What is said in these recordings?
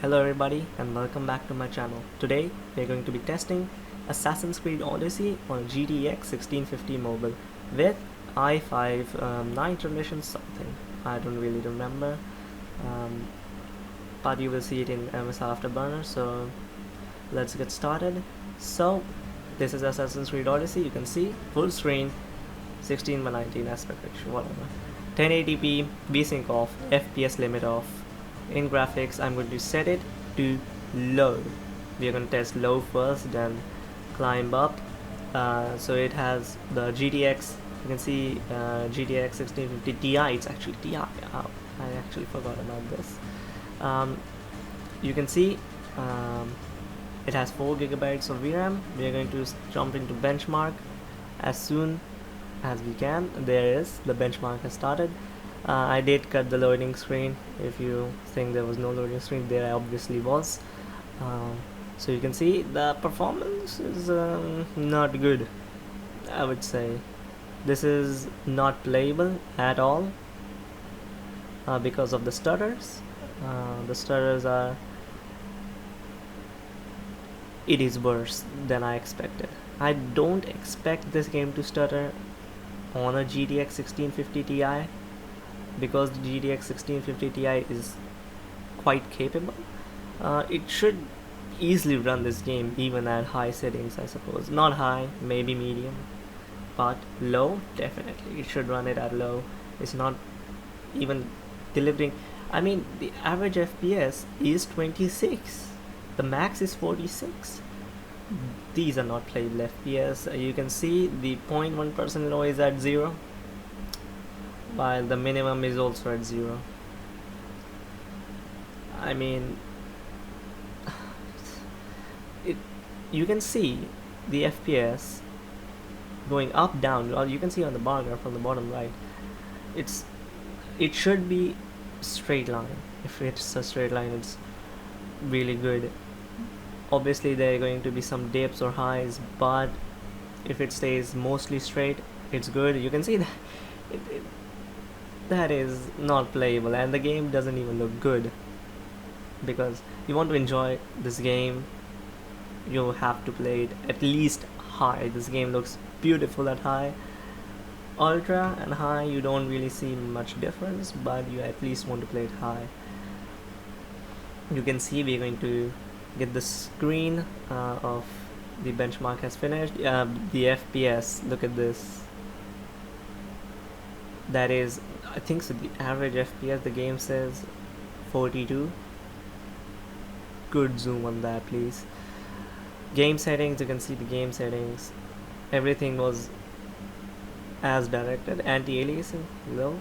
Hello everybody and welcome back to my channel. Today we are going to be testing Assassin's Creed Odyssey on GTX 1650 mobile with i5 9th generation something. I don't really remember, um, but you will see it in MS Afterburner. So let's get started. So this is Assassin's Creed Odyssey. You can see full screen, 16 by 19 aspect ratio, whatever. 1080p, VSync off, FPS limit off. In graphics, I'm going to set it to low. We are going to test low first, then climb up. So it has the GTX. You can see GTX 1650 Ti. It's actually Ti. Oh, I actually forgot about this. Um, you can see it has 4 gigabytes of VRAM. We are going to jump into benchmark as soon as we can. There is the benchmark has started. I did cut the loading screen. If you think there was no loading screen, there obviously was. So you can see the performance is not good, I would say. This is not playable at all because of the stutters. The stutters are, it is worse than I expected. I don't expect this game to stutter on a GTX 1650 Ti, because the GTX 1650 Ti is quite capable. It should easily run this game even at high settings, I suppose. Not high, maybe medium, but low, definitely. It should run it at low. It's not even delivering. I mean, the average FPS is 26. The max is 46. These are not playable FPS. You can see the 0.1% low is at 0, while the minimum is also at 0. I mean, you can see the FPS going up, down, or you can see on the bar graph on the bottom right. It should be straight line. If it's a straight line, it's really good. Obviously there are going to be some dips or highs, but if it stays mostly straight, it's good. You can see that that is not playable, and the game doesn't even look good. Because you want to enjoy this game, you have to play it at least high. This game looks beautiful at high. Ultra and high, you don't really see much difference, but you at least want to play it high. You can see we're going to get the screen of the benchmark has finished. The FPS, look at this. That is, I think so, the average FPS the game says 42. Good zoom on that, please. Game settings, you can see the game settings. Everything was as directed. Anti-aliasing, low.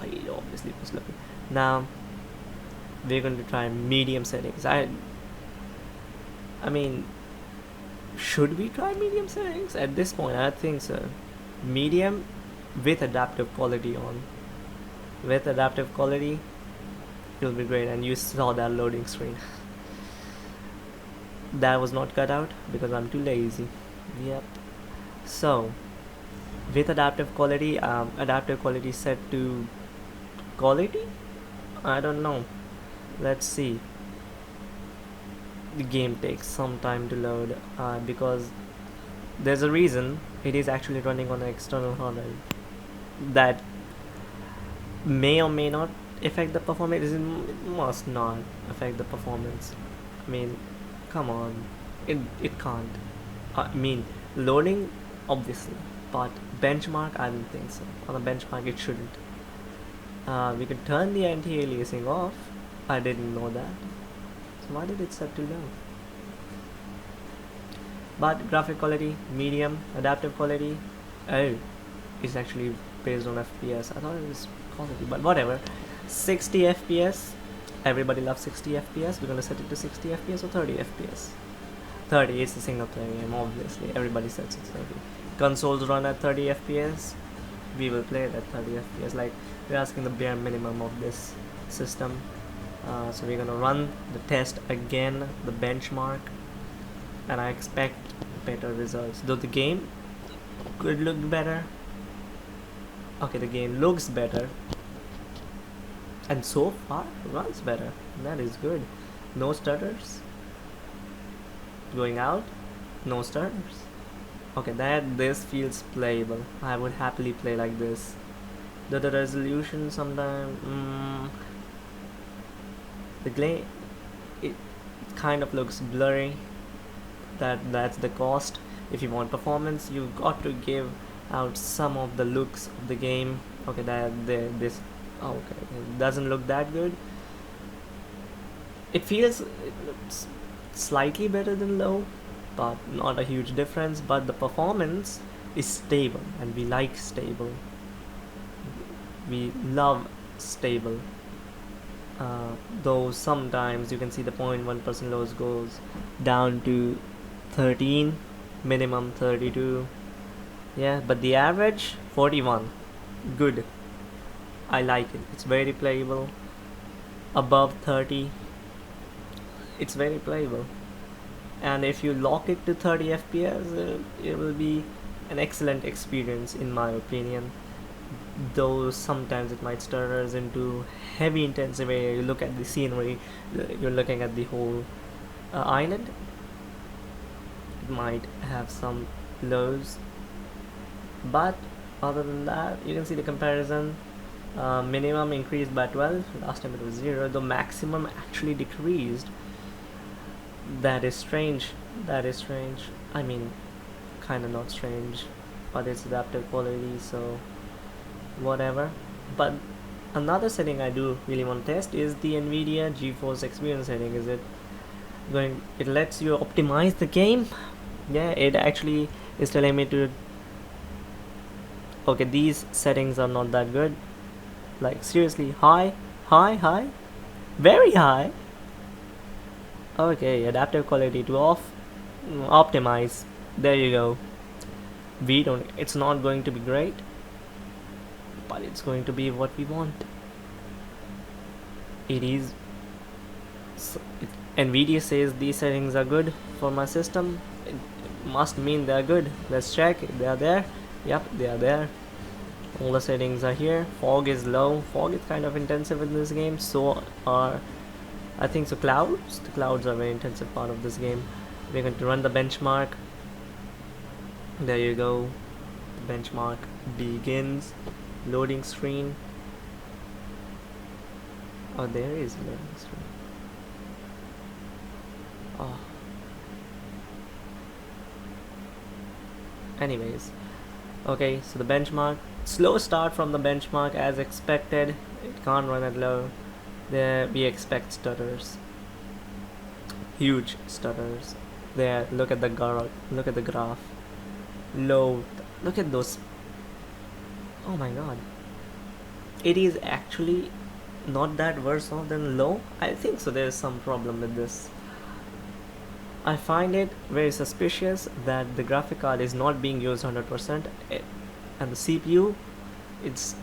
It obviously was low. Now we're going to try medium settings. I mean, should we try medium settings at this point? I think so. Medium with adaptive quality on. With adaptive quality, it'll be great. And you saw that loading screen. That was not cut out because I'm too lazy. Yep. So with adaptive quality set to quality. I don't know. Let's see. The game takes some time to load because there's a reason it is actually running on an external hard drive. That may or may not affect the performance. It must not affect the performance. I mean, come on, it can't. I mean, loading obviously, but benchmark, I don't think so. On a benchmark it shouldn't. We can turn the anti-aliasing off. I didn't know that. So why did it set to low? But graphic quality, medium. Adaptive quality, oh, it's actually based on FPS. I thought it was quality, but whatever. 60 FPS. Everybody loves 60 FPS. We're gonna set it to 60 FPS or 30 FPS. 30 is the single player game, obviously. Everybody sets it 30. Consoles run at 30 FPS. We will play it at 30 FPS. Like, we're asking the bare minimum of this system. So we're gonna run the test again, the benchmark, and I expect better results. Though the game could look better. Okay, the game looks better, and so far runs better. That is good. No stutters. Going out, no stutters. Okay, this feels playable. I would happily play like this. The resolution sometimes, the glare, it kind of looks blurry. That's the cost. If you want performance, you've got to give out some of the looks of the game. Okay, this, okay, it doesn't look that good. It looks slightly better than low, but not a huge difference. But the performance is stable, and we like stable. We love stable. Though sometimes you can see the 0.1% loss goes down to 13, minimum 32. Yeah, but the average 41. Good. I like it. It's very playable. Above 30, it's very playable. And if you lock it to 30 FPS, it will be an excellent experience in my opinion. Though sometimes it might stir us into heavy intensive area. You look at the scenery, you're looking at the whole island. It might have some lows, but other than that, you can see the comparison. Minimum increased by 12. Last time it was 0. The maximum actually decreased. That is strange. That is strange. I mean, kind of not strange, but it's adaptive quality, so whatever. But another setting I do really want to test is the NVIDIA GeForce Experience setting. Is it going? It lets you optimize the game. Yeah, it actually is telling me to. Okay, these settings are not that good. Like seriously, high, very high. Okay, adaptive quality to off, optimize. There you go. It's not going to be great, but it's going to be what we want. It is. NVIDIA says these settings are good for my system. It must mean they're good. Let's check. They are there. Yep, they are there. All the settings are here. Fog is low. Fog is kind of intensive in this game. So are, I think so, clouds. The clouds are a very intensive part of this game. We're going to run the benchmark. There you go. The benchmark begins. Loading screen. Oh, there is a loading screen. Oh. Anyways, okay, so the benchmark, slow start from the benchmark as expected. It can't run at low. There we expect stutters, huge stutters. There, look at the graph. Low, look at those. Oh my god, it is actually not that worse off than low. I think so. There's some problem with this. I find it very suspicious that the graphic card is not being used 100%, and the CPU, it's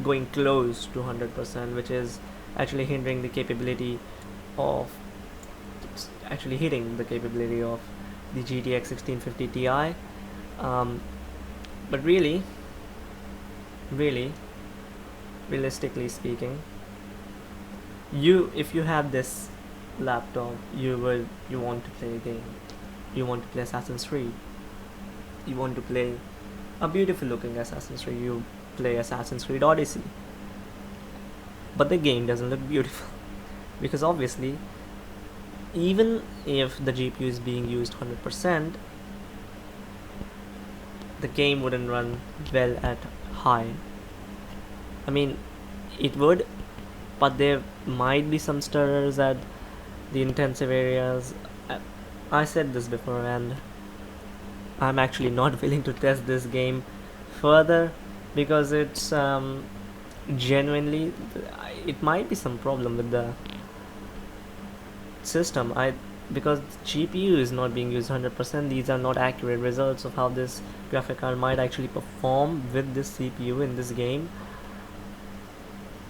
going close to 100%, which is actually hindering the capability of, actually hitting the capability of the GTX 1650 Ti. But really, realistically speaking, if you have this laptop, you want to play a game. You want to play Assassin's Creed. You want to play a beautiful looking Assassin's Creed. You play Assassin's Creed Odyssey, but the game doesn't look beautiful because obviously, even if the GPU is being used 100%, the game wouldn't run well at high. I mean, it would, but there might be some stutters at the intensive areas. I said this before, and I'm actually not willing to test this game further because it's genuinely, it might be some problem with the system. Because the GPU is not being used 100%. These are not accurate results of how this graphic card might actually perform with this CPU in this game.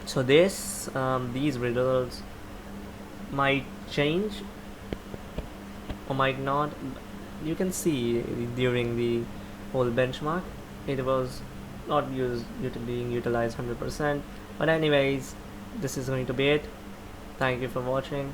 So these results might change or might not. You can see during the whole benchmark it was not being utilized 100%. But anyways, this is going to be it. Thank you for watching.